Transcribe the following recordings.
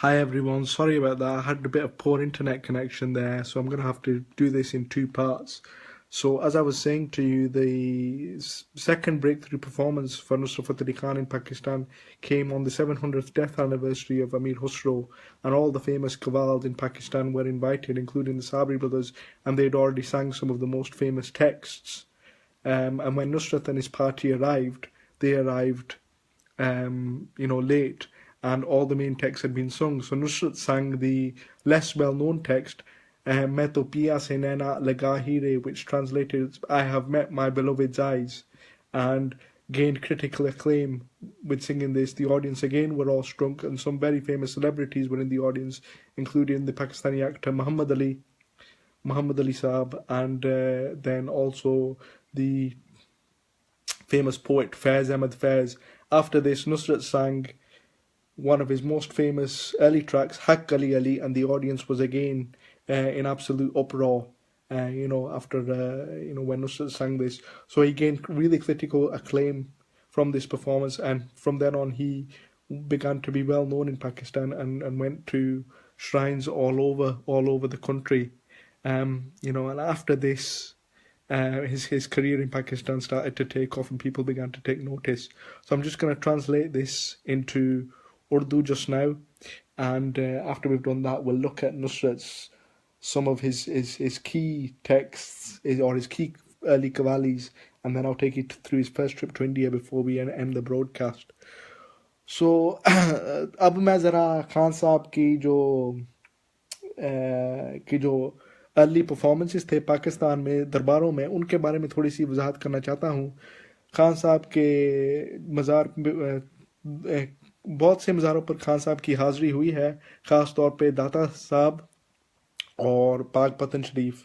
Hi everyone, sorry about that. I had a bit of poor internet connection there, so I'm going to have to do this in two parts. So, as I was saying to you, the second breakthrough performance for Nusrat Fateh Khan in Pakistan came on the 700th death anniversary of Amir Khusro, and all the famous Qawwals in Pakistan were invited, including the Sabri brothers, and they'd already sang some of the most famous texts. And when Nusrat and his party arrived, they arrived late, and all the main texts had been sung. So Nusrat sang the less well-known text, "Main to piya se naina laga hi re," which translated, "I have met my beloved's eyes," and gained critical acclaim with singing this. The audience again were all struck, and some very famous celebrities were in the audience, including the Pakistani actor Muhammad Ali Saab, and then also the famous poet Faiz Ahmed Faiz. After this, Nusrat sang one of his most famous early tracks, Haq Ali Ali, and the audience was again in absolute uproar. After when Nusrat sang this, so he gained really critical acclaim from this performance, and from then on he began to be well known in Pakistan and went to shrines all over the country. And after this, his career in Pakistan started to take off, and people began to take notice. So I'm just going to translate this into Urdu just now, and after we've done that, we'll look at Nusrat's some of his key texts or his key early qawwalis, and then I'll take you through his first trip to India before we end the broadcast. So अब मैं ज़रा खान साहब की जो early performances थे पाकिस्तान में दरबारों में, उनके बारे में थोड़ी सी वजाहत करना चाहता हूँ। खान साहब के मज़ार बहुत से मज़ारों पर खान साहब की हाज़िरी हुई है, ख़ास तौर पे दाता साहब और पाक पतन शरीफ।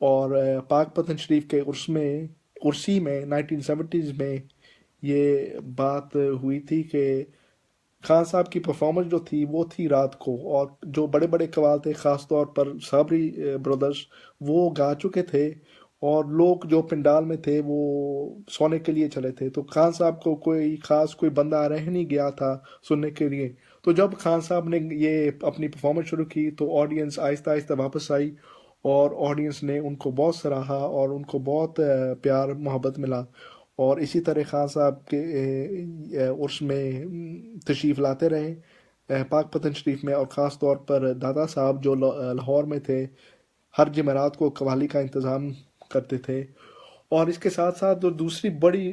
और पाक पतन शरीफ के उर्सी में 1970s में ये बात हुई थी कि खान साहब की परफॉर्मेंस जो थी वो थी रात को, और जो बड़े बड़े कवाल थे ख़ास तौर पर साबरी ब्रदर्स वो गा चुके थे, और लोग जो पंडाल में थे वो सोने के लिए चले थे। तो खान साहब को कोई बंदा रह नहीं गया था सुनने के लिए। तो जब खान साहब ने ये अपनी परफॉर्मेंस शुरू की तो ऑडियंस आहिस्ता आहिस्ता वापस आई, और ऑडियंस ने उनको बहुत सराहा और उनको बहुत प्यार मोहब्बत मिला। और इसी तरह खान साहब के उर्स में तशरीफ़ लाते रहे पाक पतन शरीफ में, और ख़ास तौर पर दादा साहब जो लाहौर में थे हर जमेरात को कव्वाली का इंतज़ाम करते थे। और इसके साथ साथ जो दूसरी बड़ी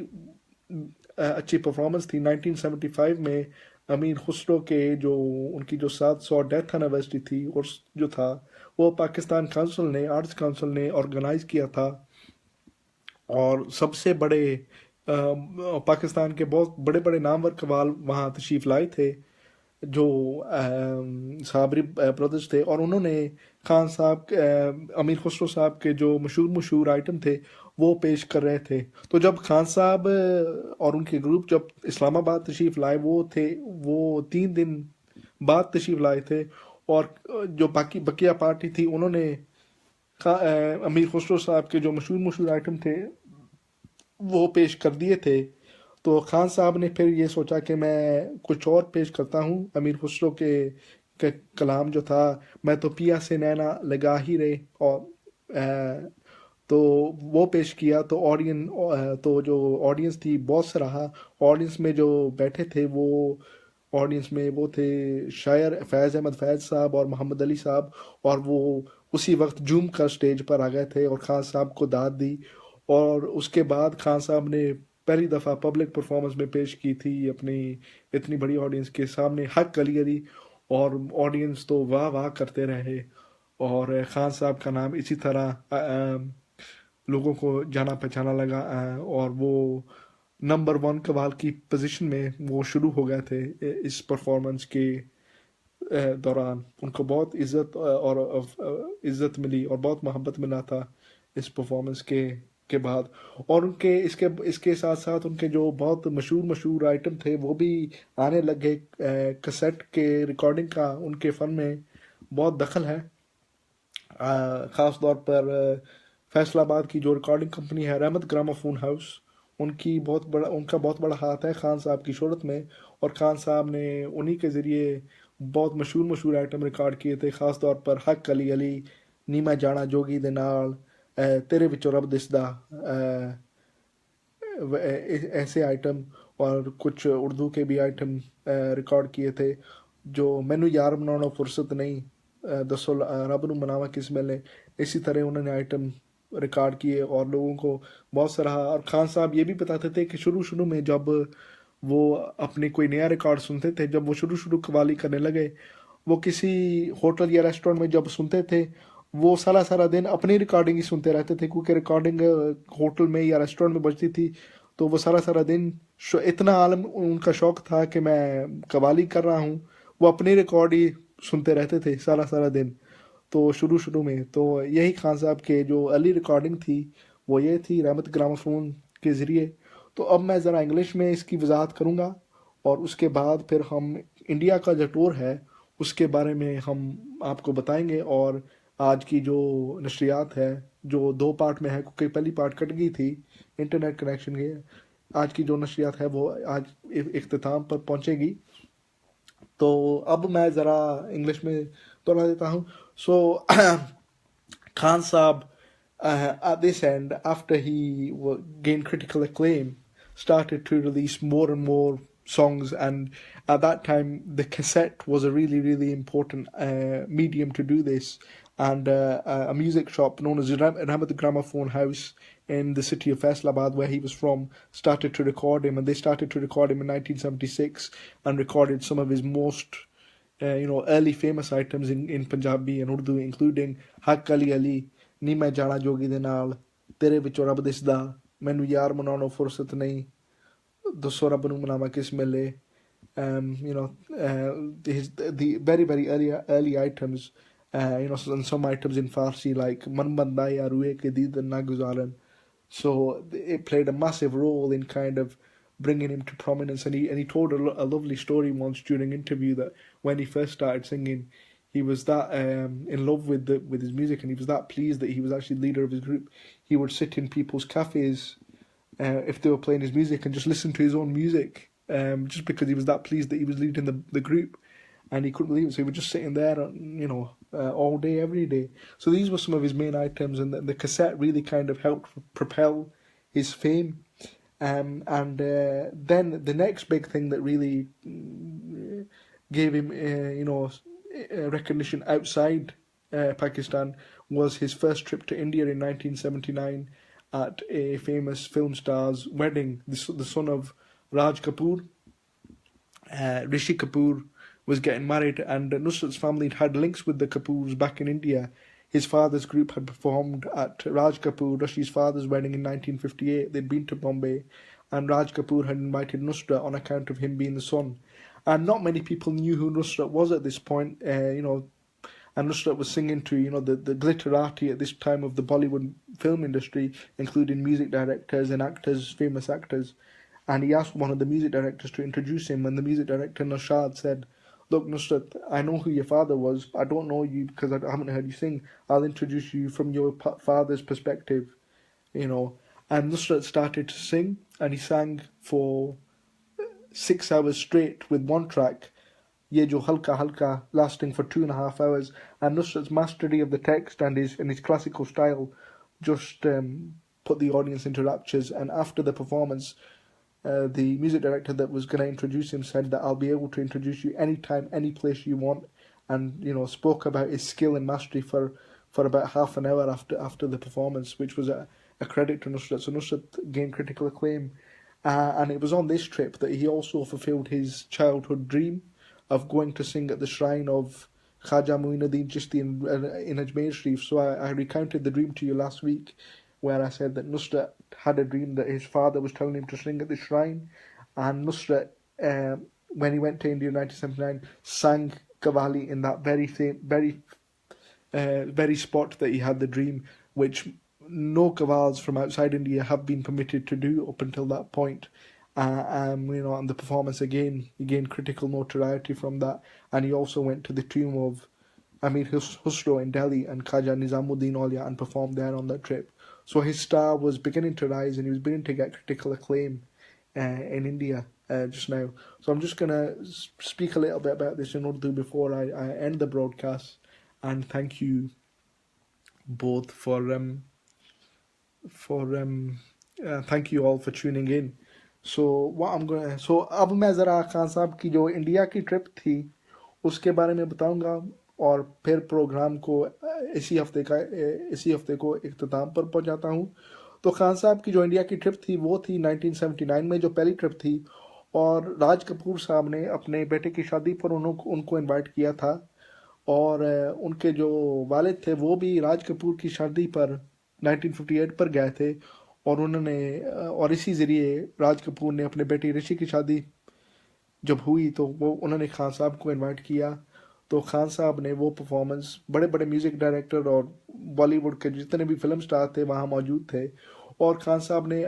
अच्छी परफॉर्मेंस थी 1975 में अमीर खुसरो के उनकी जो 700 डेथ एनिवर्सरी थी, और जो था वो पाकिस्तान काउंसिल ने आर्ट्स काउंसिल ने ऑर्गेनाइज़ किया था, और सबसे बड़े पाकिस्तान के बहुत बड़े बड़े नामवर कव्वाल वहाँ तशरीफ़ लाए थे जो साबरी ब्रदर्स थे, और उन्होंने खान साहब अमीर खुसरो साहब के जो मशहूर आइटम थे वो पेश कर रहे थे। तो जब खान साहब और उनके ग्रुप जब इस्लामाबाद तशरीफ़ लाए वो 3 दिन बाद तशरीफ़ लाए थे, और जो बकिया पार्टी थी उन्होंने अमीर खुसरो साहब के जो मशहूर आइटम थे वो पेश कर दिए थे। तो खान साहब ने फिर ये सोचा कि मैं कुछ और पेश करता हूँ। अमीर खुसरो के कलाम जो था, मैं तो पिया से नैना लगा ही रे, और तो वो पेश किया। तो जो ऑडियंस थी बहुत सराहा। ऑडियंस में जो बैठे थे ऑडियंस में वो थे शायर फैज़ अहमद फैज़ साहब और मोहम्मद अली साहब, और वो उसी वक्त झूम कर स्टेज पर आ गए थे और खान साहब को दाद दी। और उसके बाद खान साहब ने पहली दफ़ा पब्लिक परफॉर्मेंस में पेश की थी अपनी इतनी बड़ी ऑडियंस के सामने हक अली अली, और ऑडियंस तो वाह वाह करते रहे, और खान साहब का नाम इसी तरह लोगों को जाना पहचाना लगा, और वो नंबर 1 कव्वाल की पोजीशन में वो शुरू हो गए थे। इस परफॉर्मेंस के दौरान उनको बहुत इज़्ज़त मिली और बहुत मोहब्बत मिला था इस परफॉर्मेंस के बाद। और उनके इसके साथ साथ उनके जो बहुत मशहूर आइटम थे वो भी आने लगे। कैसेट के रिकॉर्डिंग का उनके फ़न में बहुत दखल है। ख़ास तौर पर फैसलाबाद की जो रिकॉर्डिंग कंपनी है रहमत ग्रामोफोन हाउस, उनका बहुत बड़ा हाथ है खान साहब की शोहरत में, और खान साहब ने उन्हीं के ज़रिए बहुत मशहूर मशहूर आइटम रिकॉर्ड किए थे, ख़ास तौर पर हक अली अली, नी मैं जाना जोगी दे नाल, तेरे विचों रब दिसदा, ऐसे आइटम, और कुछ उर्दू के भी आइटम रिकॉर्ड किए थे, जो मैनू यार बनाना फुर्सत नहीं, दसो रब नू मनावा किस मेले, इसी तरह उन्होंने आइटम रिकॉर्ड किए और लोगों को बहुत सराहा। और खान साहब ये भी बताते थे कि शुरू शुरू में जब वो अपनी कोई नया रिकॉर्ड सुनते थे, जब वो शुरू शुरू कव्वाली करने लगे, वो किसी होटल या रेस्टोरेंट में जब सुनते थे, वो सारा सारा दिन अपनी रिकॉर्डिंग ही सुनते रहते थे, क्योंकि रिकॉर्डिंग होटल में या रेस्टोरेंट में बजती थी। तो वो सारा सारा दिन इतना आलम उनका शौक था कि मैं कव्वाली कर रहा हूँ, वो अपनी रिकॉर्ड ही सुनते रहते थे सारा सारा दिन। तो शुरू शुरू में तो यही खान साहब के जो अर्ली रिकॉर्डिंग थी वो ये थी, रहमत ग्रामोफोन के ज़रिए। तो अब मैं ज़रा इंग्लिश में इसकी वजाहत करूँगा, और उसके बाद फिर हम इंडिया का जो टूर है उसके बारे में हम आपको बताएंगे। और आज की जो नशरियात है, जो दो पार्ट में है क्योंकि पहली पार्ट कट गई थी इंटरनेट कनेक्शन के, आज की जो नशरियात है वो आज इख्तिताम पर पहुंचेगी। तो अब मैं ज़रा इंग्लिश में दोहरा देता हूँ। सो Khan Saab, at this end, after he gained critical acclaim, started to release more and more songs, and at that time the cassette was a really really important medium to do this. And a music shop known as Rahmat Gramophone House in the city of Faisalabad, where he was from, started to record him, and they started to record him in 1976 and recorded some of his most early famous items in Punjabi and Urdu, including Hak Ali Ali, Ni Main Jana Jogi De Naal, Tere Vichon Rab Disda, Mainu Yaar Manaano Fursat Nahi, Dasso Rab Nu Manawa Kis Mile. The very very early items, and some items in Farsi like Man Banda Ya Rue Ke Deed Na Guzaran. So it played a massive role in kind of bringing him to prominence. And he told a lovely story once during an interview that when he first started singing, he was that in love with his music, and he was that pleased that he was actually leader of his group. He would sit in people's cafes if they were playing his music and just listen to his own music, just because he was that pleased that he was leading the group, and he couldn't believe it. So he was just sitting there, all day, every day. So these were some of his main items, and the cassette really kind of helped propel his fame. And then the next big thing that really gave him, recognition outside Pakistan was his first trip to India in 1979 at a famous film star's wedding. The son of Raj Kapoor, Rishi Kapoor, was getting married, and Nusrat's family had links with the Kapoors back in India. His father's group had performed at Raj Kapoor, Rishi's father's wedding in 1958. They'd been to Bombay, and Raj Kapoor had invited Nusrat on account of him being the son. And not many people knew who Nusrat was at this point, and Nusrat was singing to, the glitterati at this time of the Bollywood film industry, including music directors and actors, famous actors. And he asked one of the music directors to introduce him, and the music director, Nusrat, said, "Look, Nusrat, I know who your father was. I don't know you because I haven't heard you sing. I'll introduce you from your father's perspective, And Nusrat started to sing, and he sang for 6 hours straight with one track, Ye Jo Halka Halka, lasting for 2.5 hours. And Nusrat's mastery of the text and his classical style just put the audience into raptures. And after the performance, the music director that was going to introduce him said that I'll be able to introduce you anytime, any place you want, and spoke about his skill and mastery for about half an hour after the performance, which was a credit to Nusrat. So Nusrat gained critical acclaim, and it was on this trip that he also fulfilled his childhood dream of going to sing at the shrine of Khaja Muinuddin Chishti in Ajmer Sharif. So I recounted the dream to you last week, where I said that Nusrat had a dream that his father was telling him to sing at the shrine, and Nusrat, when he went to India in 1979, sang Qawwali in that very spot that he had the dream, which no Qawwals from outside India have been permitted to do up until that point. And the performance again, he gained critical notoriety from that, and he also went to the tomb of Amir Khusro in Delhi and Khaja Nizamuddin Aulia and performed there on that trip. So his star was beginning to rise, and he was beginning to get critical acclaim in India. just now. So I'm just gonna speak a little bit about this in Urdu before I end the broadcast. And thank you both for thank you all for tuning in. So what I'm gonna so अब मैं ज़रा खान साहब की जो India की trip थी उसके बारे में बताऊंगा, और फिर प्रोग्राम को इसी हफ्ते को इख्तिताम पर पहुंचाता हूं। तो खान साहब की जो इंडिया की ट्रिप थी वो थी 1979 में, जो पहली ट्रिप थी, और राज कपूर साहब ने अपने बेटे की शादी पर उनको इनवाइट किया था, और उनके जो वालिद थे वो भी राज कपूर की शादी पर 1958 पर गए थे, और और इसी ज़रिए राज कपूर ने अपने बेटी ऋषि की शादी जब हुई तो वो उन्होंने खान साहब को इनवाइट किया। तो खान साहब ने वो परफॉर्मेंस, बड़े बड़े म्यूज़िक डायरेक्टर और बॉलीवुड के जितने भी फिल्म स्टार थे वहाँ मौजूद थे, और खान साहब ने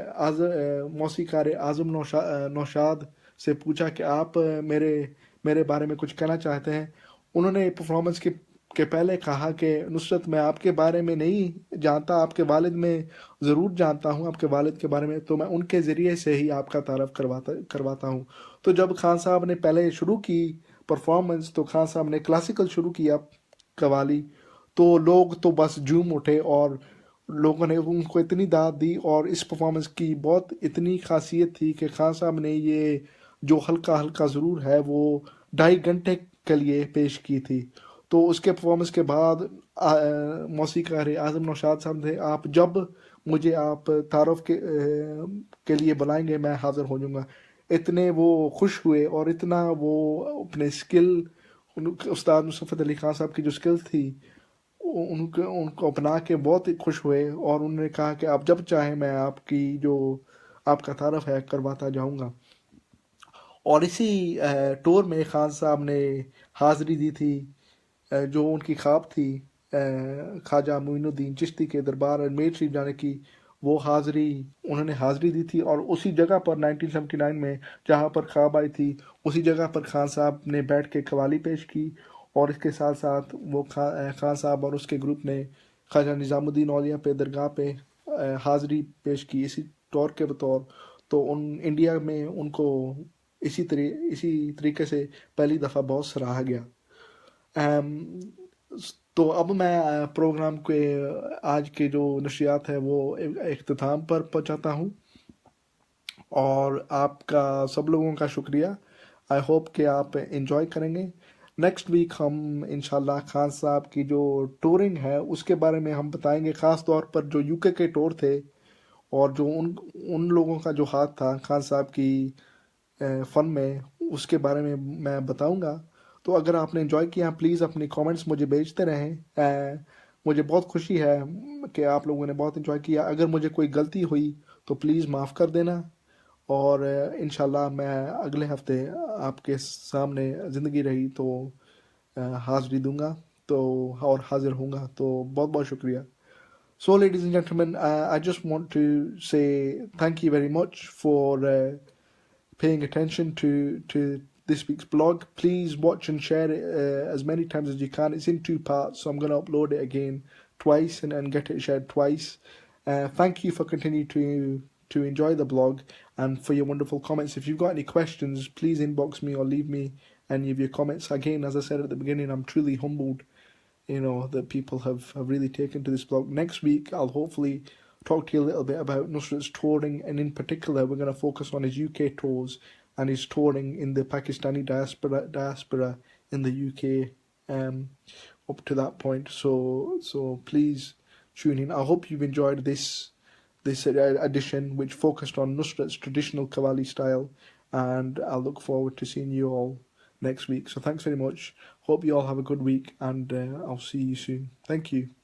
मौसीकार आज़म नौशाद से पूछा कि आप मेरे मेरे बारे में कुछ कहना चाहते हैं। उन्होंने परफॉर्मेंस के पहले कहा कि नुसरत, मैं आपके बारे में नहीं जानता, आपके वालिद में ज़रूर जानता हूँ आपके वालिद के बारे में, तो मैं उनके ज़रिए से ही आपका तारफ़ करवाता हूँ। तो जब खान साहब ने पहले शुरू की परफॉर्मेंस, तो खान साहब ने क्लासिकल शुरू किया, कवाली, तो लोग तो बस झूम उठे, और लोगों ने उनको इतनी दाद दी, और इस परफॉर्मेंस की बहुत इतनी खासियत थी कि खान साहब ने ये जो हल्का हल्का ज़रूर है वो 2.5 घंटे के लिए पेश की थी। तो उसके परफॉर्मेंस के बाद मौसीकार आज़म नौशाद साहब थे, आप जब मुझे आप तारफ़ के लिए बुलाएंगे मैं हाज़िर हो जाऊँगा। इतने वो खुश हुए, और इतना वो अपने स्किल, उस्ताद नुसरत अली खान साहब की जो स्किल थी उनको अपना के बहुत ही खुश हुए, और उन्होंने कहा कि आप जब चाहें मैं आपकी जो आपका तारफ़ है करवाता जाऊंगा। और इसी टूर में खान साहब ने हाज़िरी दी थी, जो उनकी ख्वाब थी ख्वाजा मोइनुद्दीन चिश्ती के दरबार अजमेर शरीफ जाने की, वो उन्होंने हाज़िरी दी थी, और उसी जगह पर 1979 में जहाँ पर ख्वाब आई थी उसी जगह पर खान साहब ने बैठ के कवाली पेश की, और इसके साथ साथ वो खान साहब और उसके ग्रुप ने ख्वाजा निज़ामुद्दीन औलिया पे दरगाह पे हाज़िरी पेश की इसी टूर के बतौर। तो इंडिया में उनको इसी तरीके से पहली दफ़ा बहुत सराहा गया। तो अब मैं प्रोग्राम के आज के जो नशियात है वो इख्तिताम पर पहुंचाता हूं, और आपका सब लोगों का शुक्रिया। आई होप कि आप इंजॉय करेंगे। नेक्स्ट वीक हम इंशाल्लाह खान साहब की जो टूरिंग है उसके बारे में हम बताएंगे, ख़ास तौर पर जो यूके के टूर थे, और जो उन लोगों का जो हाथ था खान साहब की फ़न में, उसके बारे में मैं बताऊंगा। तो अगर आपने एंजॉय किया प्लीज़ अपनी कमेंट्स मुझे भेजते रहें। मुझे बहुत खुशी है कि आप लोगों ने बहुत एंजॉय किया। अगर मुझे कोई गलती हुई तो प्लीज़ माफ़ कर देना, और इंशाल्लाह मैं अगले हफ्ते आपके सामने ज़िंदगी रही तो हाज़िरी दूंगा तो और हाज़िर होऊंगा। तो बहुत बहुत शुक्रिया। So, ladies and gentlemen, I just want to say thank you very much for paying attention to this week's blog. Please watch and share it as many times as you can. It's in 2 parts, so I'm going to upload it again twice and get it shared twice. Thank you for continuing to enjoy the blog and for your wonderful comments. If you've got any questions, please inbox me or leave me any of your comments. Again, as I said at the beginning, I'm truly humbled, that people have really taken to this blog. Next week, I'll hopefully talk to you a little bit about Nusrat's touring, and in particular, we're going to focus on his UK tours and his touring in the Pakistani diaspora in the UK up to that point. So please tune in. I hope you've enjoyed this edition, which focused on Nusrat's traditional Qawwali style, and I look forward to seeing you all next week. So thanks very much. Hope you all have a good week, and I'll see you soon. Thank you.